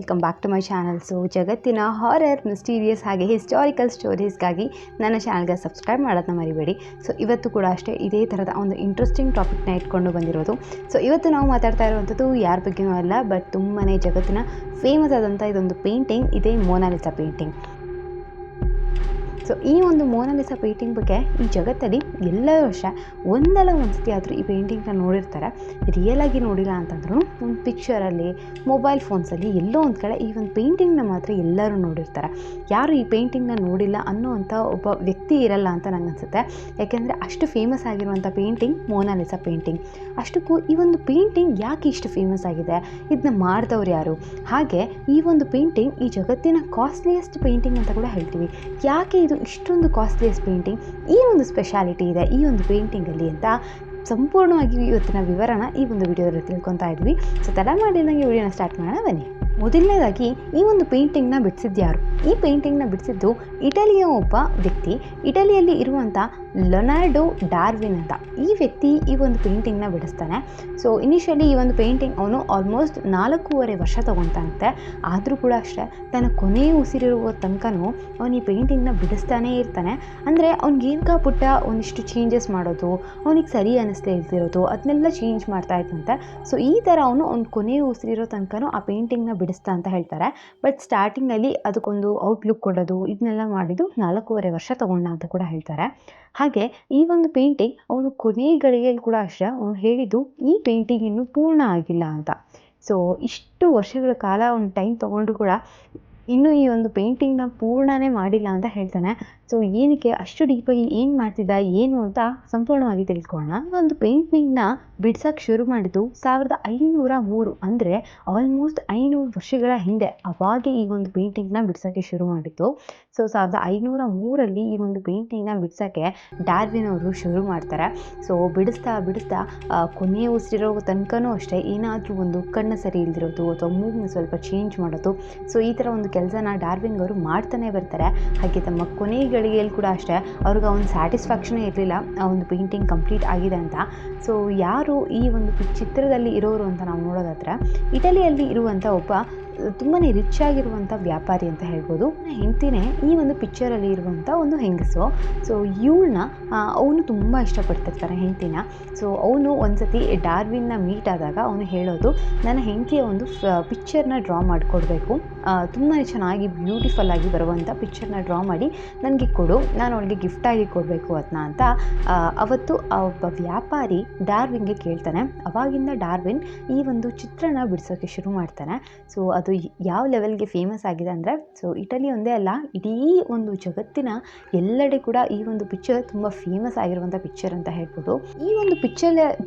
Welcome back to my channel. So ಜಗತ್ತಿನ horror, mysterious ಹಾಗೆ historical ಸ್ಟೋರೀಸ್ಗಾಗಿ ನನ್ನ ಚಾನಲ್ಗೆ ಸಬ್ಸ್ಕ್ರೈಬ್ ಮಾಡೋದನ್ನ ಮರಿಬೇಡಿ. ಸೊ ಇವತ್ತು ಕೂಡ ಅಷ್ಟೇ ಇದೇ ಥರದ ಒಂದು ಇಂಟ್ರೆಸ್ಟಿಂಗ್ ಟಾಪಿಕ್ನ ಇಟ್ಕೊಂಡು ಬಂದಿರೋದು. ಸೊ ಇವತ್ತು ನಾವು ಮಾತಾಡ್ತಾ ಇರುವಂಥದ್ದು ಯಾರ ಬಗ್ಗೆನೂ ಅಲ್ಲ, ಬಟ್ ತುಂಬಾ ಜಗತ್ತಿನ ಫೇಮಸ್ ಆದಂಥ ಇದೊಂದು ಪೇಂಟಿಂಗ್, ಇದೇ ಮೊನಾಲಿಸಾ ಪೇಂಟಿಂಗ್. ಸೊ ಈ ಒಂದು ಮೊನಾಲಿಸಾ ಪೇಂಟಿಂಗ್ ಬಗ್ಗೆ ಈ ಜಗತ್ತಲ್ಲಿ ಎಲ್ಲರೂ ಅಷ್ಟೇ ಒಂದಲ್ಲ ಒಂದು ಸತಿ ಆದರೂ ಈ ಪೇಂಟಿಂಗ್ನ ನೋಡಿರ್ತಾರೆ. ರಿಯಲಾಗಿ ನೋಡಿಲ್ಲ ಅಂತಂದ್ರೂ ಒಂದು ಪಿಕ್ಚರಲ್ಲಿ, ಮೊಬೈಲ್ ಫೋನ್ಸಲ್ಲಿ ಎಲ್ಲೋ ಒಂದು ಕಡೆ ಈ ಒಂದು ಪೇಂಟಿಂಗ್ನ ಮಾತ್ರ ಎಲ್ಲರೂ ನೋಡಿರ್ತಾರೆ. ಯಾರು ಈ ಪೇಂಟಿಂಗ್ನ ನೋಡಿಲ್ಲ ಅನ್ನೋವಂಥ ಒಬ್ಬ ವ್ಯಕ್ತಿ ಇರಲ್ಲ ಅಂತ ನನಗೆ ಅನಿಸುತ್ತೆ. ಯಾಕೆಂದರೆ ಅಷ್ಟು ಫೇಮಸ್ ಆಗಿರುವಂಥ ಪೇಂಟಿಂಗ್ ಮೊನಾಲಿಸಾ ಪೇಂಟಿಂಗ್. ಅಷ್ಟಕ್ಕೂ ಈ ಒಂದು ಪೇಂಟಿಂಗ್ ಯಾಕೆ ಇಷ್ಟು ಫೇಮಸ್ ಆಗಿದೆ, ಇದನ್ನ ಮಾಡಿದವ್ರು ಯಾರು, ಹಾಗೆ ಈ ಒಂದು ಪೇಂಟಿಂಗ್ ಈ ಜಗತ್ತಿನ ಕಾಸ್ಟ್ಲಿಯೆಸ್ಟ್ ಪೇಂಟಿಂಗ್ ಅಂತ ಕೂಡ ಹೇಳ್ತೀವಿ. ಯಾಕೆ ಇದು ಇಷ್ಟೊಂದು ಕಾಸ್ಟ್ಲಿಯೆಸ್ಟ್ ಪೇಂಟಿಂಗ್, ಈ ಒಂದು ಸ್ಪೆಷಾಲಿಟಿ ಇದೆ ಈ ಒಂದು ಪೇಂಟಿಂಗಲ್ಲಿ ಅಂತ ಸಂಪೂರ್ಣವಾಗಿ ಇವತ್ತಿನ ವಿವರಣ ಈ ಒಂದು ವಿಡಿಯೋದಲ್ಲಿ ತಿಳ್ಕೊತಾ ಇದ್ವಿ. ಸೊ ತಡ ಮಾಡಿ ನನಗೆ ವಿಡಿಯೋನ ಸ್ಟಾರ್ಟ್ ಮಾಡೋಣ ಬನ್ನಿ. ಮೊದಲನೇದಾಗಿ ಈ ಒಂದು ಪೇಂಟಿಂಗ್ನ ಬಿಡಿಸಿದ್ದು ಯಾರು? ಈ ಪೇಂಟಿಂಗ್ನ ಬಿಡಿಸಿದ್ದು ಇಟಲಿಯ ಒಬ್ಬ ವ್ಯಕ್ತಿ, ಇಟಲಿಯಲ್ಲಿ ಇರುವಂಥ ಲೊನಾರ್ಡೋ ಡಾರ್ವಿನ್ ಅಂತ ಈ ವ್ಯಕ್ತಿ ಈ ಒಂದು ಪೇಂಟಿಂಗ್ನ ಬಿಡಿಸ್ತಾನೆ. ಸೊ ಇನಿಷಿಯಲಿ ಈ ಒಂದು ಪೇಂಟಿಂಗ್ ಅವನು ಆಲ್ಮೋಸ್ಟ್ 4.5 ವರ್ಷ ತೊಗೊತಾನಂತೆ. ಆದರೂ ಕೂಡ ಅಷ್ಟೇ ತನ್ನ ಕೊನೆಯ ಉಸಿರಿರುವ ತನಕನೂ ಅವನು ಈ ಪೇಂಟಿಂಗ್ನ ಬಿಡಿಸ್ತಾನೇ ಇರ್ತಾನೆ. ಅಂದರೆ ಅವ್ನಿಗೇನ್ಕ ಪುಟ್ಟ ಒಂದಿಷ್ಟು ಚೇಂಜಸ್ ಮಾಡೋದು, ಅವನಿಗೆ ಸರಿ ಅನ್ನಿಸ್ತಾ ಇಲ್ದಿರೋದು ಅದನ್ನೆಲ್ಲ ಚೇಂಜ್ ಮಾಡ್ತಾ ಇದ್ದಂತೆ. ಸೊ ಈ ಥರ ಅವನು ಕೊನೆಯ ಉಸಿರಿರೋ ತನಕನೂ ಆ ಪೇಂಟಿಂಗ್ನ ಬಿಡಿಸ್ತಾ ಅಂತ ಹೇಳ್ತಾರೆ. ಬಟ್ ಸ್ಟಾರ್ಟಿಂಗಲ್ಲಿ ಅದಕ್ಕೊಂದು ಔಟ್ಲುಕ್ ಕೊಡೋದು ಇದನ್ನೆಲ್ಲ ಮಾಡಿದ್ದು 4.5 ವರ್ಷ ತೊಗೊಂಡ ಅಂತ ಕೂಡ ಹೇಳ್ತಾರೆ. ಹಾಗೆ ಈ ಒಂದು ಪೇಂಟಿಂಗ್ ಅವನು ಕೊನೆಯ ಗಳಿಗೆಯಲ್ಲಿ ಕೂಡ ಅಷ್ಟೇ ಅವನು ಹೇಳಿದ್ದು ಈ ಪೇಂಟಿಂಗ್ ಇನ್ನೂ ಪೂರ್ಣ ಆಗಿಲ್ಲ ಅಂತ. ಸೊ ಇಷ್ಟು ವರ್ಷಗಳ ಕಾಲ ಅವನು ಟೈಮ್ ತೊಗೊಂಡು ಕೂಡ ಇನ್ನೂ ಈ ಒಂದು ಪೇಂಟಿಂಗ್ನ ಪೂರ್ಣನೇ ಮಾಡಿಲ್ಲ ಅಂತ ಹೇಳ್ತಾನೆ. ಸೊ ಏನಕ್ಕೆ ಅಷ್ಟು ಡೀಪಾಗಿ ಏನು ಮಾಡ್ತಿದ್ದ ಏನು ಅಂತ ಸಂಪೂರ್ಣವಾಗಿ ತಿಳ್ಕೊಳ್ಳೋಣ. ಒಂದು ಪೇಂಟಿಂಗ್ನ ಬಿಡ್ಸೋಕ್ಕೆ ಶುರು ಮಾಡಿದ್ದು 1503, ಅಂದರೆ ಆಲ್ಮೋಸ್ಟ್ 500 ವರ್ಷಗಳ ಹಿಂದೆ ಅವಾಗೆ ಈ ಒಂದು ಪೇಂಟಿಂಗ್ನ ಬಿಡ್ಸೋಕ್ಕೆ ಶುರು ಮಾಡಿದ್ದು. ಸೊ 1503 ಈ ಒಂದು ಪೇಂಟಿಂಗ್ನ ಬಿಡ್ಸೋಕ್ಕೆ ಡಾರ್ವಿನ್ ಅವರು ಶುರು ಮಾಡ್ತಾರೆ. ಸೊ ಬಿಡಿಸ್ತಾ ಬಿಡಿಸ್ತಾ ಕೊನೆಯ ಉಸಿರಿರೋ ತನಕನೂ ಅಷ್ಟೇ ಏನಾದರೂ ಒಂದು ಕಣ್ಣು ಸರಿ ಇಲ್ದಿರೋದು ಅಥವಾ ಮೂಗ್ನ ಸ್ವಲ್ಪ ಚೇಂಜ್ ಮಾಡೋದು, ಸೊ ಈ ಥರ ಒಂದು ಕೆಲಸನ ಡಾರ್ವಿನ್ ಅವರು ಮಾಡ್ತಾನೆ ಬರ್ತಾರೆ. ಹಾಗೆ ತಮ್ಮ ಕೊನೆಯ ಗಳಿಗೆಯಲ್ಲಿ ಕೂಡ ಅಷ್ಟೇ ಅವ್ರಿಗೆ ಒಂದು ಸ್ಯಾಟಿಸ್ಫ್ಯಾಕ್ಷನೇ ಇರಲಿಲ್ಲ ಆ ಒಂದು ಪೇಂಟಿಂಗ್ ಕಂಪ್ಲೀಟ್ ಆಗಿದೆ ಅಂತ. ಸೊ ಯಾರು ಈ ಒಂದು ಚಿತ್ರದಲ್ಲಿ ಇರೋರು ಅಂತ ನಾವು ನೋಡೋದಾದ್ರೆ ಇಟಲಿಯಲ್ಲಿ ಇರುವಂಥ ಒಬ್ಬ ತುಂಬಾ ರಿಚ್ ಆಗಿರುವಂಥ ವ್ಯಾಪಾರಿ ಅಂತ ಹೇಳ್ಬೋದು. ಹೆಂಡ್ತಿನೇ ಈ ಒಂದು ಪಿಕ್ಚರಲ್ಲಿ ಇರುವಂಥ ಒಂದು ಹೆಂಗಸು. ಸೊ ಇವಳನ್ನ ಅವನು ತುಂಬ ಇಷ್ಟಪಡ್ತಿರ್ತಾನೆ ಹೆಂಡ್ತಿನ. ಸೊ ಅವನು ಒಂದು ಸತಿ ಡಾರ್ವಿನ್ನ ಮೀಟ್ ಆದಾಗ ಅವನು ಹೇಳೋದು, ನನ್ನ ಹೆಂಡತಿಯ ಒಂದು ಪಿಕ್ಚರ್ನ ಡ್ರಾ ಮಾಡಿಕೊಡ್ಬೇಕು, ತುಂಬಾ ಚೆನ್ನಾಗಿ ಬ್ಯೂಟಿಫುಲ್ ಆಗಿ ಬರುವಂಥ ಪಿಕ್ಚರ್ನ ಡ್ರಾ ಮಾಡಿ ನನಗೆ ಕೊಡು, ನಾನು ಅವಳಿಗೆ ಗಿಫ್ಟಾಗಿ ಕೊಡಬೇಕು ಅದನ್ನ ಅಂತ ಅವತ್ತು ಆ ಒಬ್ಬ ವ್ಯಾಪಾರಿ ಡಾರ್ವಿನ್ಗೆ ಕೇಳ್ತಾನೆ. ಅವಾಗಿಂದ ಡಾರ್ವಿನ್ ಈ ಒಂದು ಚಿತ್ರನ ಬಿಡಿಸೋಕ್ಕೆ ಶುರು ಮಾಡ್ತಾನೆ. ಸೊ ಅದು ಯಾವ ಲೆವೆಲ್ಗೆ ಫೇಮಸ್ ಆಗಿದೆ ಅಂದರೆ, ಸೊ ಇಟಲಿ ಒಂದೇ ಅಲ್ಲ, ಇಡೀ ಒಂದು ಜಗತ್ತಿನ ಎಲ್ಲೆಡೆ ಕೂಡ ಈ ಒಂದು ಪಿಕ್ಚರ್ ತುಂಬ ಫೇಮಸ್ ಆಗಿರುವಂಥ ಪಿಕ್ಚರ್ ಅಂತ ಹೇಳ್ಬೋದು. ಈ ಒಂದು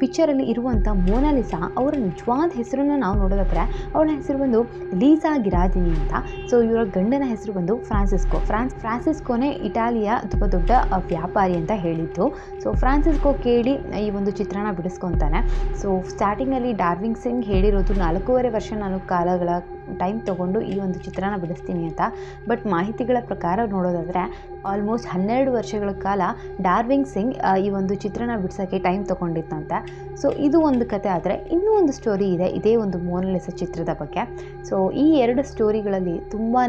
ಪಿಕ್ಚರಲ್ಲಿ ಇರುವಂಥ ಮೊನಾಲಿಸಾ ಅವರ ನಿಜವಾದ ಹೆಸರನ್ನು ನಾವು ನೋಡೋದಾದ್ರೆ ಅವಳ ಹೆಸರು ಬಂದು ಲೀಸಾ ಗಿರಾದಿನಿ ಅಂತ. ಸೊ ಇವರ ಗಂಡನ ಹೆಸರು ಬಂದು ಫ್ರಾನ್ಸಿಸ್ಕೋನೇ ಇಟಾಲಿಯ ತುಂಬ ದೊಡ್ಡ ವ್ಯಾಪಾರಿ ಅಂತ ಹೇಳಿದ್ದು. ಸೊ ಫ್ರಾನ್ಸಿಸ್ಕೋ ಕೇಳಿ ಈ ಒಂದು ಚಿತ್ರನ ಬಿಡಿಸ್ಕೊತಾನೆ. ಸೊ ಸ್ಟಾರ್ಟಿಂಗಲ್ಲಿ ಡಾರ್ವಿನ್ ಸಿಂಗ್ ಹೇಳಿರೋದು 4.5 ವರ್ಷ ನಾನು ಕಾಲಗಳ ಟೈಮ್ ತೊಗೊಂಡು ಈ ಒಂದು ಚಿತ್ರನ ಬಿಡಿಸ್ತೀನಿ ಅಂತ. ಬಟ್ ಮಾಹಿತಿಗಳ ಪ್ರಕಾರ ನೋಡೋದಾದರೆ ಆಲ್ಮೋಸ್ಟ್ 12 ವರ್ಷಗಳ ಕಾಲ ಡಾರ್ವಿನ್ ಸಿಂಗ್ ಈ ಒಂದು ಚಿತ್ರನ ಬಿಡಿಸೋಕ್ಕೆ ಟೈಮ್ ತೊಗೊಂಡಿತ್ತಂತೆ. ಸೊ ಇದು ಒಂದು ಕತೆ. ಆದರೆ ಇನ್ನೂ ಒಂದು ಸ್ಟೋರಿ ಇದೆ ಇದೇ ಒಂದು ಮೊನಾಲಿಸಾ ಚಿತ್ರದ ಬಗ್ಗೆ. ಸೊ ಈ 2 ಸ್ಟೋರಿಗಳಲ್ಲಿ ತುಂಬಾ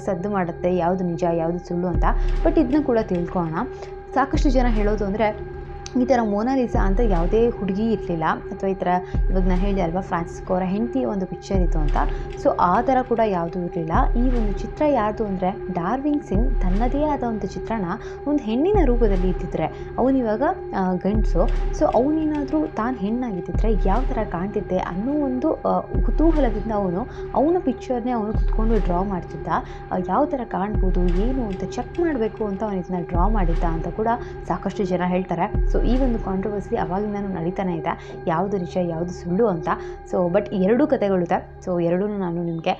ಸದ್ದು ಮಾಡುತ್ತೆ ಯಾವುದು ನಿಜ ಯಾವುದು ಸುಳ್ಳು ಅಂತ. ಬಟ್ ಇದನ್ನ ಕೂಡ ತಿಳ್ಕೊಳ್ಳೋಣ. ಸಾಕಷ್ಟು ಜನ ಹೇಳೋದು ಅಂದರೆ ಈ ಥರ ಮೊನಾಲಿಸಾ ಅಂತ ಯಾವುದೇ ಹುಡುಗಿ ಇರಲಿಲ್ಲ, ಅಥವಾ ಈ ಥರ ಇವಾಗ ನಾನು ಹೇಳಿದೆ ಅಲ್ವಾ ಫ್ರಾನ್ಸಿಸ್ಕೋ ಅವರ ಹೆಂಡತಿಯ ಒಂದು ಪಿಕ್ಚರ್ ಇತ್ತು ಅಂತ. ಸೊ ಆ ಥರ ಕೂಡ ಯಾವುದೂ ಇರಲಿಲ್ಲ. ಈ ಒಂದು ಚಿತ್ರ ಯಾವುದು ಅಂದರೆ ಡಾರ್ವಿನ್ ಸಿಂಗ್ ತನ್ನದೇ ಆದ ಒಂದು ಚಿತ್ರನ ಒಂದು ಹೆಣ್ಣಿನ ರೂಪದಲ್ಲಿ ಇದ್ದಿದ್ರೆ, ಅವನಿವಾಗ ಗಂಡಸು. ಸೊ ಅವನೇನಾದರೂ ತಾನು ಹೆಣ್ಣಾಗಿದ್ದಿದ್ರೆ ಯಾವ ಥರ ಕಾಣ್ತಿದ್ದೆ ಅನ್ನೋ ಒಂದು ಕುತೂಹಲದಿಂದ ಅವನ ಪಿಕ್ಚರ್ನೇ ಅವನು ಕುತ್ಕೊಂಡು ಡ್ರಾ ಮಾಡ್ತಿದ್ದ. ಯಾವ ಥರ ಕಾಣ್ಬೋದು ಏನು ಅಂತ ಚೆಕ್ ಮಾಡಬೇಕು ಅಂತ ಅವನು ಇದನ್ನ ಡ್ರಾ ಮಾಡಿದ್ದ ಅಂತ ಕೂಡ ಸಾಕಷ್ಟು ಜನ ಹೇಳ್ತಾರೆ. ಸೊ ಈ ಒಂದು ಕಾಂಟ್ರವರ್ಸಿ ಅವಾಗಿಂದನೂ ನಡೀತಾನೆ ಇದೆ, ಯಾವುದು ನಿಜ ಯಾವುದು ಸುಳ್ಳು ಅಂತ. So but 2 ಕಥೆಗಳಿದೆ. ಸೊ ಎರಡೂ ನಾನು ನಿಮಗೆ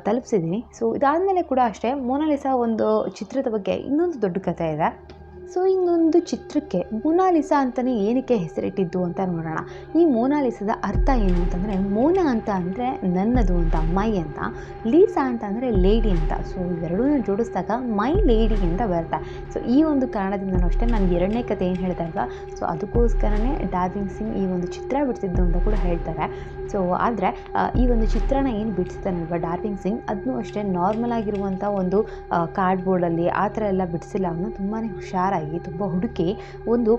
ತಲುಪಿಸಿದ್ದೀನಿ. ಸೊ ಇದಾದಮೇಲೆ ಕೂಡ ಅಷ್ಟೇ ಮೊನಾಲಿಸಾ ಒಂದು ಚಿತ್ರದ ಬಗ್ಗೆ ಇನ್ನೊಂದು ದೊಡ್ಡ ಕಥೆ ಇದೆ. ಸೊ ಇನ್ನೊಂದು ಚಿತ್ರಕ್ಕೆ ಮೊನಾಲಿಸಾ ಅಂತಲೇ ಏನಕ್ಕೆ ಹೆಸರಿಟ್ಟಿದ್ದು ಅಂತ ನೋಡೋಣ. ಈ ಮೊನಾಲಿಸಾದ ಅರ್ಥ ಏನು ಅಂತಂದರೆ, ಮೋನಾ ಅಂತ ಅಂದರೆ ನನ್ನದು ಅಂತ, ಮೈ ಅಂತ, ಲೀಸಾ ಅಂತ ಅಂದರೆ ಲೇಡಿ ಅಂತ. ಸೊ ಇವೆರಡೂ ಜೋಡಿಸಿದಾಗ ಮೈ ಲೇಡಿ ಅಂತ ಬರುತ್ತೆ. ಸೊ ಈ ಒಂದು ಕಾರಣದಿಂದನೂ ಅಷ್ಟೇ ನಾನು ಎರಡನೇ ಕತೆ ಏನು ಹೇಳಿದೆ ಅಲ್ವಾ, ಸೊ ಅದಕ್ಕೋಸ್ಕರನೇ ಡಾರ್ಜಿಲಿಂಗ್ ಸಿಂಗ್ ಈ ಒಂದು ಚಿತ್ರ ಬಿಡಿಸಿದ್ದು ಅಂತ ಕೂಡ ಹೇಳ್ತಾರೆ. ಸೊ ಆದರೆ ಈ ಒಂದು ಚಿತ್ರನ ಏನು ಬಿಡಿಸ್ತಾನಲ್ವ ಡಾರ್ಜಿಲಿಂಗ್ ಸಿಂಗ್, ಅದನ್ನೂ ಅಷ್ಟೇ ನಾರ್ಮಲ್ ಆಗಿರುವಂಥ ಒಂದು ಕಾರ್ಡ್ಬೋರ್ಡಲ್ಲಿ ಆ ಥರ ಎಲ್ಲ ಬಿಡಿಸಿಲ್ಲ. ಅವನು ತುಂಬಾ ಹುಷಾರಾಗಿ ತುಂಬ ಹುಡುಕಿ ಒಂದು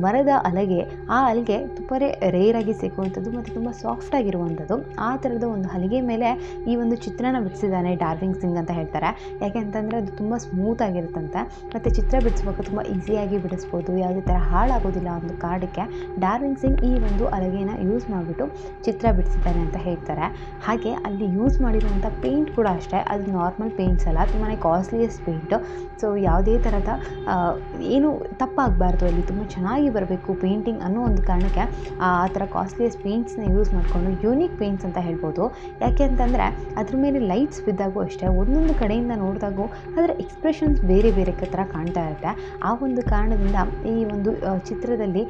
ಮರದ ಹಲಗೆ, ಆ ಹಲಗೆ ತುಂಬ ರೇರಾಗಿ ಸಿಗುವಂಥದ್ದು ಮತ್ತು ತುಂಬ ಸಾಫ್ಟಾಗಿರುವಂಥದ್ದು, ಆ ಥರದ ಒಂದು ಹಲಗೆ ಮೇಲೆ ಈ ಒಂದು ಚಿತ್ರನ ಬಿಡಿಸಿದ್ದಾನೆ ಡಾರ್ಜಿಲಿಂಗ್ ಸಿಂಗ್ ಅಂತ ಹೇಳ್ತಾರೆ. ಯಾಕೆ ಅಂತಂದರೆ ಅದು ತುಂಬ ಸ್ಮೂತಾಗಿರುತ್ತಂತೆ ಮತ್ತು ಚಿತ್ರ ಬಿಡಿಸ್ಬೇಕು ತುಂಬ ಈಸಿಯಾಗಿ ಬಿಡಿಸ್ಬೋದು, ಯಾವುದೇ ಥರ ಹಾಳಾಗೋದಿಲ್ಲ ಒಂದು ಕಾರ್ಡಕ್ಕೆ. ಡಾರ್ಜಿಲಿಂಗ್ ಸಿಂಗ್ ಈ ಒಂದು ಹಲಗೆನ ಯೂಸ್ ಮಾಡಿಬಿಟ್ಟು ಚಿತ್ರ ಬಿಡಿಸಿದ್ದಾನೆ ಅಂತ ಹೇಳ್ತಾರೆ. ಹಾಗೆ ಅಲ್ಲಿ ಯೂಸ್ ಮಾಡಿರುವಂಥ ಪೇಂಟ್ ಕೂಡ ಅಷ್ಟೇ, ಅದು ನಾರ್ಮಲ್ ಪೇಂಟ್ಸ್ ಅಲ್ಲ, ತುಂಬಾ ಕಾಸ್ಟ್ಲಿಯೆಸ್ಟ್ ಪೇಂಟು. ಸೊ ಯಾವುದೇ ಥರದ ಏನು ತಪ್ಪಾಗಬಾರ್ದು, ಅಲ್ಲಿ ತುಂಬ ಚೆನ್ನಾಗಿ ಬರಬೇಕು ಪೇಂಟಿಂಗ್ ಅನ್ನೋ ಒಂದು ಕಾರಣಕ್ಕೆ ಆ ಥರ ಕಾಸ್ಟ್ಲಿಯೆಸ್ಟ್ ಪೇಂಟ್ಸ್ನ ಯೂಸ್ ಮಾಡಿಕೊಂಡು ಯೂನಿಕ್ ಪೇಂಟ್ಸ್ ಅಂತ ಹೇಳ್ಬೋದು. ಯಾಕೆ ಅಂತಂದರೆ ಅದ್ರ ಮೇಲೆ ಲೈಟ್ಸ್ ಬಿದ್ದಾಗೂ ಅಷ್ಟೇ ಒಂದೊಂದು ಕಡೆಯಿಂದ ನೋಡಿದಾಗೂ ಅದರ ಎಕ್ಸ್ಪ್ರೆಷನ್ಸ್ ಬೇರೆ ಬೇರೆ ಥರ ಕಾಣ್ತಾ ಇರುತ್ತೆ. ಆ ಒಂದು ಕಾರಣದಿಂದ ಈ ಒಂದು ಚಿತ್ರದಲ್ಲಿ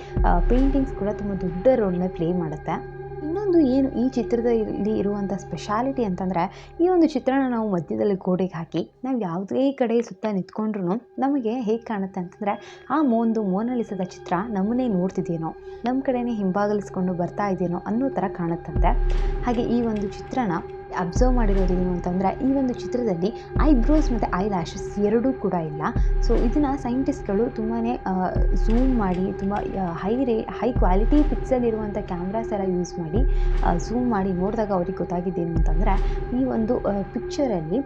ಪೇಂಟಿಂಗ್ಸ್ ಕೂಡ ತುಂಬ ದೊಡ್ಡ ರೋಲ್ನ ಪ್ಲೇ ಮಾಡುತ್ತೆ. ಇನ್ನೊಂದು ಏನು ಈ ಚಿತ್ರದಲ್ಲಿ ಇರುವಂಥ ಸ್ಪೆಷಾಲಿಟಿ ಅಂತಂದರೆ, ಈ ಒಂದು ಚಿತ್ರನ ನಾವು ಮಧ್ಯದಲ್ಲಿ ಗೋಡೆಗೆ ಹಾಕಿ ನಾವು ಯಾವುದೇ ಕಡೆ ಸುತ್ತ ನಿಂತ್ಕೊಂಡ್ರೂ ನಮಗೆ ಹೇಗೆ ಕಾಣುತ್ತೆ ಅಂತಂದರೆ, ಆ ಒಂದು ಮೊನಾಲಿಸಾದ ಚಿತ್ರ ನಮ್ಮನ್ನೇ ನೋಡ್ತಿದ್ದೇನೋ, ನಮ್ಮ ಕಡೆನೇ ಹಿಂಬಾಗಲಿಸ್ಕೊಂಡು ಬರ್ತಾ ಇದೆಯೇನೋ ಅನ್ನೋ ಥರ ಕಾಣುತ್ತಂತೆ. ಹಾಗೆ ಈ ಒಂದು ಚಿತ್ರನ ಅಬ್ಸರ್ವ್ ಮಾಡಿರೋದು ಏನು ಅಂತಂದರೆ, ಈ ಒಂದು ಚಿತ್ರದಲ್ಲಿ ಐಬ್ರೋಸ್ ಮತ್ತು ಐ ಲ್ಯಾಶಸ್ ಎರಡೂ ಕೂಡ ಇಲ್ಲ. ಸೊ ಇದನ್ನು ಸೈಂಟಿಸ್ಟ್ಗಳು ತುಂಬಾ ಝೂಮ್ ಮಾಡಿ ತುಂಬ ಹೈ ಕ್ವಾಲಿಟಿ ಪಿಕ್ಸೆಲ್ ಇರುವಂಥ ಕ್ಯಾಮ್ರಾಸ್ ಎಲ್ಲ ಯೂಸ್ ಮಾಡಿ ಝೂಮ್ ಮಾಡಿ ನೋಡಿದಾಗ ಅವ್ರಿಗೆ ಗೊತ್ತಾಗಿದ್ದೇನು ಅಂತಂದರೆ, ಈ ಒಂದು ಪಿಕ್ಚರಲ್ಲಿ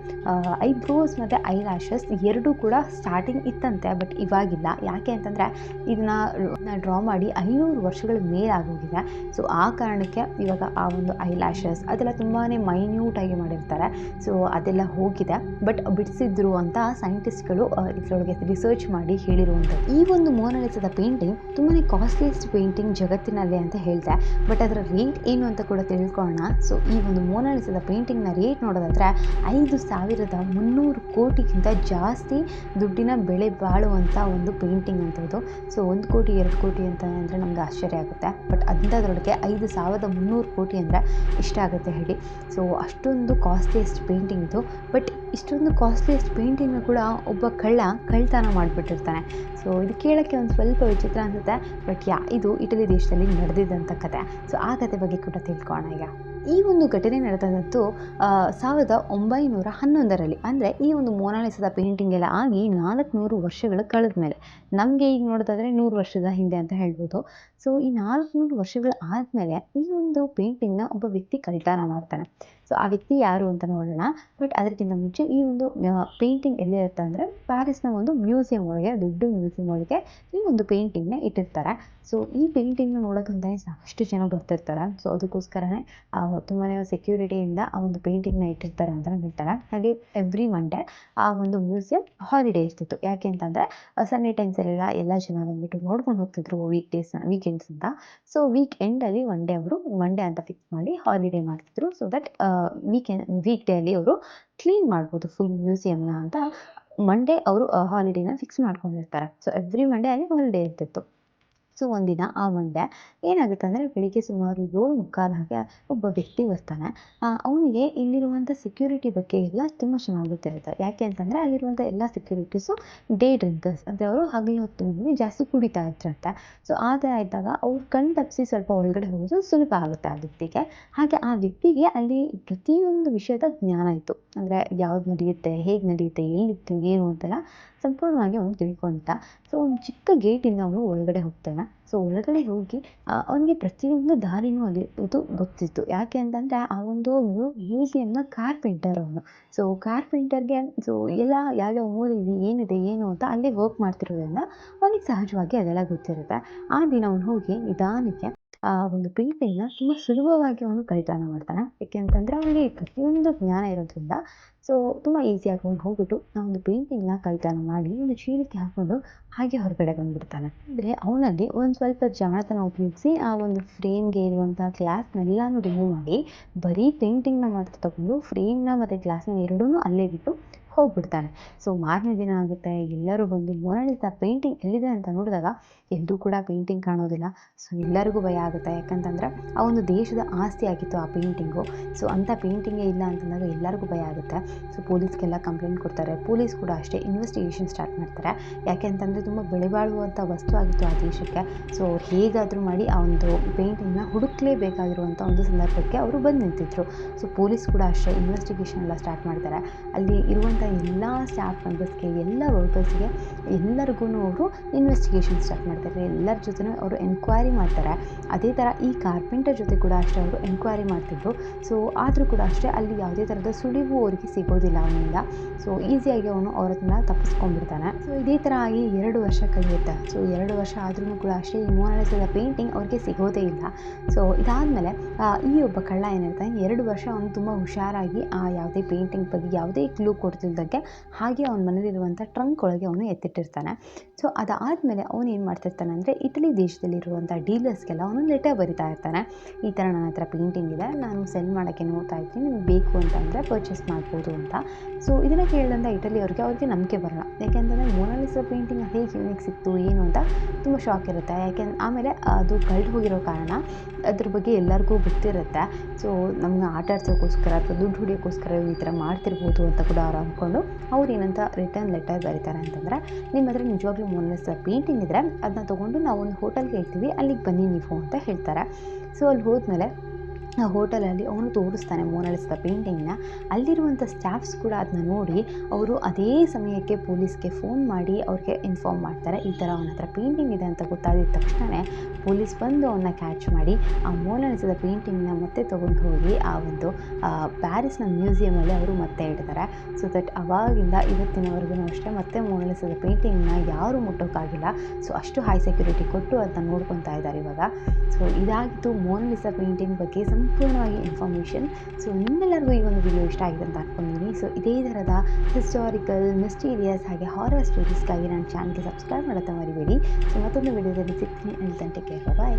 ಐಬ್ರೋಸ್ ಮತ್ತು ಐ ಲ್ಯಾಶಸ್ ಎರಡೂ ಕೂಡ ಸ್ಟಾರ್ಟಿಂಗ್ ಇತ್ತಂತೆ, ಬಟ್ ಇವಾಗಿಲ್ಲ. ಯಾಕೆ ಅಂತಂದರೆ ಇದನ್ನು ಡ್ರಾ ಮಾಡಿ 500 ವರ್ಷಗಳ ಮೇಲಾಗೋಗಿದೆ. ಸೊ ಆ ಕಾರಣಕ್ಕೆ ಇವಾಗ ಆ ಒಂದು ಐ ಲ್ಯಾಶಸ್ ಅದೆಲ್ಲ ತುಂಬಾ ಮೈನ್ಯೂಟಾಗಿ ಮಾಡಿರ್ತಾರೆ. ಸೊ ಅದೆಲ್ಲ ಹೋಗಿದೆ, ಬಟ್ ಬಿಡಿಸಿದ್ರು ಅಂತ ಸೈಂಟಿಸ್ಟ್ಗಳು ಇದರೊಳಗೆ ರಿಸರ್ಚ್ ಮಾಡಿ ಹೇಳಿರುವಂಥದ್ದು. ಈ ಒಂದು ಮೊನಾಲಿಸಾದ ಪೇಂಟಿಂಗ್ ತುಂಬಾ ಕಾಸ್ಟ್ಲಿಯೆಸ್ಟ್ ಪೇಂಟಿಂಗ್ ಜಗತ್ತಿನಲ್ಲೇ ಅಂತ ಹೇಳಿದೆ, ಬಟ್ ಅದರ ರೇಟ್ ಏನು ಅಂತ ಕೂಡ ತಿಳ್ಕೊಳ್ಳೋಣ. ಸೊ ಈ ಒಂದು ಮೊನಾಲಿಸಾದ ಪೇಂಟಿಂಗ್ನ ರೇಟ್ ನೋಡೋದಾದರೆ 5,300 ಕೋಟಿಗಿಂತ ಜಾಸ್ತಿ ದುಡ್ಡಿನ ಬೆಲೆ ಬಾಳುವಂಥ ಒಂದು ಪೇಂಟಿಂಗ್ ಅಂತ ಇದು. ಸೊ 1 ಕೋಟಿ 2 ಕೋಟಿ ಅಂತ ಅಂದರೆ ನಮ್ಗೆ ಆಶ್ಚರ್ಯ ಆಗುತ್ತೆ, ಬಟ್ ಅಂಥದ್ರೊಳಗೆ 5,300 ಕೋಟಿ ಅಂದರೆ ಇಷ್ಟ ಆಗುತ್ತೆ ಹೇಳಿ. ಸೊ ಅಷ್ಟೊಂದು ಕಾಸ್ಟ್ಲಿಯೆಸ್ಟ್ ಪೇಂಟಿಂಗ್ ಇದು. ಬಟ್ ಇಷ್ಟೊಂದು ಕಾಸ್ಟ್ಲಿಯೆಸ್ಟ್ ಪೇಂಟಿಂಗ್ನ ಕೂಡ ಒಬ್ಬ ಕಳ್ತನ ಮಾಡಿಬಿಟ್ಟಿರ್ತಾನೆ. ಸೊ ಇದು ಕೇಳೋಕ್ಕೆ ಒಂದು ಸ್ವಲ್ಪ ವಿಚಿತ್ರ ಅನಿಸುತ್ತೆ, ಬಟ್ ಇದು ಇಟಲಿ ದೇಶದಲ್ಲಿ ನಡೆದಿದ್ದಂಥ ಕತೆ. ಸೊ ಆ ಕತೆ ಬಗ್ಗೆ ಕೂಡ ತಿಳ್ಕೊಳ್ಳೋಣ ಈಗ. ಈ ಒಂದು ಘಟನೆ ನಡೆದದ್ದು 1911ರಲ್ಲಿ. ಅಂದರೆ ಈ ಒಂದು ಮೊನಾಲಿಸಾದ ಪೇಂಟಿಂಗ್ ಎಲ್ಲ ಆಗಿ 400 ವರ್ಷಗಳು ಕಳೆದ ಮೇಲೆ, ನಮಗೆ ಈಗ ನೋಡೋದಾದರೆ 100 ವರ್ಷದ ಹಿಂದೆ ಅಂತ ಹೇಳ್ಬೋದು. ಸೊ ಈ 400 ವರ್ಷಗಳು ಆದಮೇಲೆ ಈ ಒಂದು ಪೇಂಟಿಂಗ್ನ ಒಬ್ಬ ವ್ಯಕ್ತಿ ಕಳ್ತನ ಮಾಡ್ತಾನೆ. ಸೊ ಆ ವ್ಯಕ್ತಿ ಯಾರು ಅಂತ ನೋಡೋಣ. ಬಟ್ ಅದಕ್ಕಿಂತ ಮುಂಚೆ ಈ ಒಂದು ಪೇಂಟಿಂಗ್ ಎಲ್ಲಿರುತ್ತೆ ಅಂದರೆ, ಪ್ಯಾರಿಸ್ನ ಒಂದು ಮ್ಯೂಸಿಯಂ ಒಳಗೆ, ದೊಡ್ಡ ಮ್ಯೂಸಿಯಂ ಒಳಗೆ ಈ ಒಂದು ಪೇಂಟಿಂಗ್ನ ಇಟ್ಟಿರ್ತಾರೆ. ಸೊ ಈ ಪೇಂಟಿಂಗ್ನ ನೋಡೋಕ್ಕಂತ ಸಾಕಷ್ಟು ಜನ ಬರ್ತಿರ್ತಾರೆ. ಸೊ ಅದಕ್ಕೋಸ್ಕರನೇ ತುಂಬಾ ಸೆಕ್ಯೂರಿಟಿಯಿಂದ ಆ ಒಂದು ಪೇಂಟಿಂಗ್ನ ಇಟ್ಟಿರ್ತಾರೆ ಅಂತ ಹೇಳ್ತಾರೆ. ಹಾಗೆ ಎವ್ರಿ ಮಂಡೇ ಆ ಒಂದು ಮ್ಯೂಸಿಯಂ ಹಾಲಿಡೇ ಇರ್ತಿತ್ತು. ಯಾಕೆ ಅಂತಂದರೆ ಸಂಡೇ ಟೈಮ್ಸಲ್ಲೆಲ್ಲ ಎಲ್ಲ ಜನ ಬಂದುಬಿಟ್ಟು ನೋಡ್ಕೊಂಡು ಹೋಗ್ತಿದ್ರು ವೀಕೆಂಡ್ಸ್ ಅಂತ. ಸೊ ವೀಕೆಂಡಲ್ಲಿ ಮಂಡೇ ಅಂತ ಫಿಕ್ಸ್ ಮಾಡಿ ಹಾಲಿಡೇ ಮಾಡ್ತಿದ್ರು. ಸೊ ದಟ್ ವೀಕ್ ಡೇ ಅಲ್ಲಿ ಅವರು ಕ್ಲೀನ್ ಮಾಡ್ಬೋದು ಫುಲ್ ಮ್ಯೂಸಿಯಂನ ಅಂತ ಮಂಡೇ ಅವರು ಹಾಲಿಡೇನ ಫಿಕ್ಸ್ ಮಾಡ್ಕೊಂಡಿರ್ತಾರೆ. ಸೊ ಎವ್ರಿ ಮಂಡೇ ಅಲ್ಲಿ ಹಾಲಿಡೇ ಇರ್ತಿತ್ತು. ಸೊ ಒಂದಿನ ಆ ಮಂಡೇ ಏನಾಗುತ್ತೆ ಅಂದರೆ, ಬೆಳಿಗ್ಗೆ ಸುಮಾರು 7:45 ಹಾಗೆ ಒಬ್ಬ ವ್ಯಕ್ತಿ ಬರ್ತಾನೆ. ಅವನಿಗೆ ಇಲ್ಲಿರುವಂಥ ಸೆಕ್ಯೂರಿಟಿ ಬಗ್ಗೆ ಎಲ್ಲ ತುಂಬ ಚೆನ್ನಾಗಿ ಗೊತ್ತಿರುತ್ತೆ. ಯಾಕೆ ಅಂತಂದರೆ ಅಲ್ಲಿರುವಂಥ ಎಲ್ಲ ಸೆಕ್ಯೂರಿಟೀಸು ಡೇ ಡ್ರಿಂಕರ್ಸ್ ಅಂದರೆ ಅವರು ಹಗಲು ಹೊತ್ತಿನಲ್ಲಿ ಜಾಸ್ತಿ ಕುಡಿತಾ ಇದ್ರಂತೆ. ಸೊ ಆ ಥರ ಇದ್ದಾಗ ಅವ್ರು ಕಣ್ ತಪ್ಪಿಸಿ ಸ್ವಲ್ಪ ಒಳಗಡೆ ಹೋಗೋದು ಸುಲಭ ಆಗುತ್ತೆ ಆ ವ್ಯಕ್ತಿಗೆ. ಹಾಗೆ ಆ ವ್ಯಕ್ತಿಗೆ ಅಲ್ಲಿ ಪ್ರತಿಯೊಂದು ವಿಷಯದ ಜ್ಞಾನ ಇತ್ತು. ಅಂದರೆ ಯಾವ್ದು ನಡೆಯುತ್ತೆ, ಹೇಗೆ ನಡೆಯುತ್ತೆ, ಎಲ್ಲಿತ್ತು, ಏನು ಅಂತೆಲ್ಲ ಸಂಪೂರ್ಣವಾಗಿ ಅವನು ತಿಳ್ಕೊಂಡ. ಸೊ ಒಂದು ಚಿಕ್ಕ ಗೇಟಿಂದ ಅವನು ಒಳಗಡೆ ಹೋಗ್ತಾನೆ. ಸೊ ಒಳಗಡೆ ಹೋಗಿ ಅವನಿಗೆ ಪ್ರತಿಯೊಂದು ದಾರಿನೂ ಅಲ್ಲಿ ಇದು ಗೊತ್ತಿತ್ತು. ಯಾಕೆ ಅಂತಂದರೆ ಆ ಒಂದು ಮ್ಯೂಸಿಯಂನ ಕಾರ್ಪೆಂಟರ್ ಅವನು. ಸೊ ಕಾರ್ಪೆಂಟರ್ಗೆ ಸೊ ಎಲ್ಲ ಯಾವ್ಯಾವ ಮೂಲೆಯಲ್ಲಿ ಏನಿದೆ ಏನು ಅಂತ ಅಲ್ಲೇ ವರ್ಕ್ ಮಾಡ್ತಿರೋದ್ರಿಂದ ಅವನಿಗೆ ಸಹಜವಾಗಿ ಅದೆಲ್ಲ ಗೊತ್ತಿರುತ್ತೆ. ಆ ದಿನ ಅವನು ಹೋಗಿ ನಿಧಾನಕ್ಕೆ ಆ ಒಂದು ಪೇಂಟಿಂಗ್ನ ತುಂಬ ಸುಲಭವಾಗಿ ಅವನು ಕಳ್ತನ ಮಾಡ್ತಾನೆ. ಯಾಕೆ ಅಂತಂದರೆ ಅವನಿಗೆ ಪ್ರತಿಯೊಂದು ಜ್ಞಾನ ಇರೋದ್ರಿಂದ ಸೊ ತುಂಬ ಈಸಿಯಾಗಿ ಅವ್ನು ಹೋಗ್ಬಿಟ್ಟು ಆ ಒಂದು ಪೇಂಟಿಂಗ್ನ ಕಳ್ತನ ಮಾಡಿ ಒಂದು ಚೀಲಕ್ಕೆ ಹಾಕ್ಕೊಂಡು ಹಾಗೆ ಹೊರಗಡೆ ಬಂದುಬಿಡ್ತಾನೆ. ಅಂದರೆ ಅವನಲ್ಲಿ ಒಂದು ಸ್ವಲ್ಪ ಜಾಣತನ ಉಪಯೋಗಿಸಿ ಆ ಒಂದು ಫ್ರೇಮ್ಗೆ ಇರುವಂಥ ಗ್ಲಾಸ್ನೆಲ್ಲನೂ ರಿಮೂವ್ ಮಾಡಿ ಬರೀ ಪೇಂಟಿಂಗ್ನ ಮಾತ್ರ ತಗೊಂಡು ಫ್ರೇಮ್ನ ಮತ್ತು ಗ್ಲಾಸ್ನ ಎರಡೂ ಅಲ್ಲೇ ಬಿಟ್ಟು ಹೋಗ್ಬಿಡ್ತಾನೆ. ಸೊ ಮಾರನೇ ದಿನ ಆಗುತ್ತೆ, ಎಲ್ಲರೂ ಬಂದು ಮೊನಾಲಿಸಾ ಪೇಂಟಿಂಗ್ ಎಲ್ಲಿದೆ ಅಂತ ನೋಡಿದಾಗ ಎಲ್ಲೂ ಕೂಡ ಪೇಂಟಿಂಗ್ ಕಾಣೋದಿಲ್ಲ. ಸೊ ಎಲ್ಲರಿಗೂ ಭಯ ಆಗುತ್ತೆ. ಯಾಕಂತಂದರೆ ಆ ಒಂದು ದೇಶದ ಆಸ್ತಿ ಆಗಿತ್ತು ಆ ಪೇಂಟಿಂಗು. ಸೊ ಅಂಥ ಪೇಂಟಿಂಗೇ ಇಲ್ಲ ಅಂತಂದಾಗ ಎಲ್ಲರಿಗೂ ಭಯ ಆಗುತ್ತೆ. ಸೊ ಪೊಲೀಸ್ಗೆಲ್ಲ ಕಂಪ್ಲೇಂಟ್ ಕೊಡ್ತಾರೆ. ಪೊಲೀಸ್ ಕೂಡ ಅಷ್ಟೇ ಇನ್ವೆಸ್ಟಿಗೇಷನ್ ಸ್ಟಾರ್ಟ್ ಮಾಡ್ತಾರೆ. ಯಾಕೆ ಅಂತಂದರೆ ತುಂಬ ಬೆಲೆಬಾಳುವಂಥ ವಸ್ತು ಆಗಿತ್ತು ಆ ದೇಶಕ್ಕೆ. ಸೊ ಅವ್ರು ಹೇಗಾದರೂ ಮಾಡಿ ಆ ಒಂದು ಪೇಂಟಿಂಗ್ನ ಹುಡುಕ್ಲೇಬೇಕಾಗಿರುವಂಥ ಒಂದು ಸಂದರ್ಭಕ್ಕೆ ಅವರು ಬಂದು ನಿಂತಿದ್ರು. ಸೊ ಪೊಲೀಸ್ ಕೂಡ ಅಷ್ಟೇ ಇನ್ವೆಸ್ಟಿಗೇಷನ್ ಎಲ್ಲ ಸ್ಟಾರ್ಟ್ ಮಾಡ್ತಾರೆ. ಅಲ್ಲಿ ಇರುವಂಥ ಎಲ್ಲ ಸ್ಟಾಫ್ ಮೆಂಬರ್ಸ್ಗೆ, ಎಲ್ಲ ವರ್ಕರ್ಸ್ಗೆ ಎಲ್ಲರಿಗೂ ಅವರು ಇನ್ವೆಸ್ಟಿಗೇಷನ್ ಸ್ಟಾರ್ಟ್ ಮಾಡ್ತಾರೆ. ಎಲ್ಲರ ಜೊತೆ ಅವರು ಎನ್ಕ್ವೈರಿ ಮಾಡ್ತಾರೆ. ಅದೇ ಥರ ಈ ಕಾರ್ಪೆಂಟರ್ ಜೊತೆ ಕೂಡ ಅಷ್ಟೇ ಅವರು ಎನ್ಕ್ವೈರಿ ಮಾಡ್ತಿದ್ರು. ಸೊ ಆದರೂ ಕೂಡ ಅಷ್ಟೇ ಅಲ್ಲಿ ಯಾವುದೇ ಥರದ ಸುಳಿವು ಅವರಿಗೆ ಸಿಗೋದಿಲ್ಲ ಅವನಿಂದ. ಸೊ ಈಸಿಯಾಗಿ ಅವನು ಅವ್ರ ಹತ್ರ ತಪ್ಪಿಸ್ಕೊಂಡ್ಬಿಡ್ತಾನೆ. ಸೊ ಇದೇ ಥರ ಆಗಿ 2 ವರ್ಷ ಕಳೆಯುತ್ತೆ. ಸೊ 2 ವರ್ಷ ಆದ್ರೂ ಕೂಡ ಅಷ್ಟೇ ಈ ಮೊನಾಲಿಸಾದ ಪೇಂಟಿಂಗ್ ಅವ್ರಿಗೆ ಸಿಗೋದೇ ಇಲ್ಲ. ಸೊ ಇದಾದಮೇಲೆ ಈ ಒಬ್ಬ ಕಳ್ಳ ಏನಿರ್ತಾನೆ 2 ವರ್ಷ ಅವನು ತುಂಬ ಹುಷಾರಾಗಿ ಆ ಯಾವುದೇ ಪೇಂಟಿಂಗ್ ಬಗ್ಗೆ ಯಾವುದೇ ಕ್ಲೂ ಕೊಡ್ತಿಲ್ದಂಗೆ ಹಾಗೆ ಅವನ ಮನೇಲಿರುವಂಥ ಟ್ರಂಕ್ ಒಳಗೆ ಅವನು ಎತ್ತಿಟ್ಟಿರ್ತಾನೆ. ಸೊ ಅದಾದಮೇಲೆ ಅವನು ಏನು ಮಾಡ್ತಿರ್ತಾನೆ ಅಂದರೆ ಇಟಲಿ ದೇಶದಲ್ಲಿರುವಂಥ ಡೀಲರ್ಸ್ಗೆಲ್ಲ ಅವನು ಲೆಟರ್ ಬರಿತಾ ಇರ್ತಾನೆ. ಈ ಥರ ನನ್ನ ಹತ್ರ ಪೇಂಟಿಂಗ್ ಇದೆ, ನಾನು ಸೆಲ್ ಮಾಡೋಕ್ಕೆ ನೋಡ್ತಾ ಇದ್ದೀನಿ, ನಿಮ್ಗೆ ಬೇಕು ಅಂತಂದರೆ ಪರ್ಚೇಸ್ ಮಾಡ್ಬೋದು ಅಂತ. ಸೊ ಇದನ್ನು ಕೇಳಿದಂಥ ಇಟಲಿ ಅವ್ರಿಗೆ ನಂಬಿಕೆ ಬರೋಲ್ಲ. ಯಾಕೆಂತಂದರೆ ಮೊನಾಲಿಸಾ ಪೇಂಟಿಂಗ್ ಹೇಗೆ ಇವನಿಗೆ ಸಿಕ್ತು ಏನು ಅಂತ ತುಂಬ ಶಾಕ್ ಇರುತ್ತೆ. ಆಮೇಲೆ ಅದು ಕಳೆದು ಹೋಗಿರೋ ಕಾರಣ ಅದ್ರ ಬಗ್ಗೆ ಎಲ್ಲರಿಗೂ ಗೊತ್ತಿರುತ್ತೆ. ಸೊ ನಮ್ಗೆ ಆಟ ಆಡ್ಸೋಕ್ಕೋಸ್ಕರ ಅಥವಾ ದುಡ್ಡು ಹೊಡಿಯೋಕ್ಕೋಸ್ಕರ ಈ ಥರ ಮಾಡ್ತಿರ್ಬೋದು ಅಂತ ಕೂಡ ಅವ್ರು ಅಂದ್ಕೊಂಡು ಅವ್ರು ಏನಂತ ರಿಟರ್ನ್ ಲೆಟರ್ ಬರೀತಾರೆ ಅಂತಂದರೆ, ನಿಮ್ಮ ಹತ್ರ ನಿಜವಾಗ್ಲೂ ಮೊನಾಲಿಸಾ ಪೇಂಟಿಂಗ್ ಇದ್ದರೆ ಅದನ್ನ ತೊಗೊಂಡು ನಾವು ಒಂದು ಹೋಟೆಲ್ಗೆ ಹೇಳ್ತೀವಿ, ಅಲ್ಲಿಗೆ ಬನ್ನಿ ನೀವು ಅಂತ ಹೇಳ್ತಾರೆ. ಸೊ ಅಲ್ಲಿ ಹೋದ್ಮೇಲೆ ಆ ಹೋಟೆಲಲ್ಲಿ ಅವನು ತೋರಿಸ್ತಾನೆ ಮೊನಾಲಿಸಾ ಪೇಂಟಿಂಗ್ನ. ಅಲ್ಲಿರುವಂಥ ಸ್ಟಾಫ್ಸ್ ಕೂಡ ಅದನ್ನ ನೋಡಿ ಅವರು ಅದೇ ಸಮಯಕ್ಕೆ ಪೊಲೀಸ್ಗೆ ಫೋನ್ ಮಾಡಿ ಅವ್ರಿಗೆ ಇನ್ಫಾರ್ಮ್ ಮಾಡ್ತಾರೆ. ಈ ಥರ ಅವನ ಹತ್ರ ಪೇಂಟಿಂಗ್ ಇದೆ ಅಂತ ಗೊತ್ತಾದ ತಕ್ಷಣ ಪೊಲೀಸ್ ಬಂದು ಅವನ್ನ ಕ್ಯಾಚ್ ಮಾಡಿ ಆ ಮೊನಾಲಿಸಾದ ಪೇಂಟಿಂಗ್ನ ಮತ್ತೆ ತೊಗೊಂಡು ಹೋಗಿ ಆ ಒಂದು ಪ್ಯಾರಿಸ್ನ ಮ್ಯೂಸಿಯಮಲ್ಲಿ ಅವರು ಮತ್ತೆ ಇಡ್ತಾರೆ. ಸೊ ದಟ್ ಅವಾಗಿಂದ ಇವತ್ತಿನವರೆಗೂ ಅಷ್ಟೇ ಮತ್ತೆ ಮೊನಾಲಿಸಾದ ಪೇಂಟಿಂಗ್ನ ಯಾರೂ ಮುಟ್ಟೋಕ್ಕಾಗಿಲ್ಲ. ಸೊ ಅಷ್ಟು ಹೈ ಸೆಕ್ಯೂರಿಟಿ ಕೊಟ್ಟು ಅದನ್ನ ನೋಡ್ಕೊತಾ ಇದ್ದಾರೆ ಇವಾಗ. ಸೊ ಇದಾಗಿತ್ತು ಮೊನಾಲಿಸಾ ಪೇಂಟಿಂಗ್ ಬಗ್ಗೆ ಸಂಪೂರ್ಣವಾಗಿ ಇನ್ಫಾರ್ಮೇಷನ್. ಸೊ ನಿಮ್ಮೆಲ್ಲರಿಗೂ ಈ ಒಂದು ವಿಡಿಯೋ ಇಷ್ಟ ಆಗಿದೆ ಅಂತ ಅಂದ್ಕೊಂಡಿದ್ದೀನಿ. ಸೊ ಇದೇ ಥರದ ಹಿಸ್ಟಾರಿಕಲ್, ಮಿಸ್ಟೀರಿಯಸ್ ಹಾಗೆ ಹಾರರ್ ಸ್ಟೋರೀಸ್ಗಾಗಿ ನನ್ನ ಚಾನಲ್ಗೆ ಸಬ್ಸ್ಕ್ರೈಬ್ ಮಾಡೋಕ್ಕೆ ಮರಿಬೇಡಿ. ಸೊ ಮತ್ತೊಂದು ವಿಡಿಯೋದಲ್ಲಿ ಸಿಗ್ತೀನಿ. ಟೇಕ್ ಕೇರ್, ಬಾಯ್.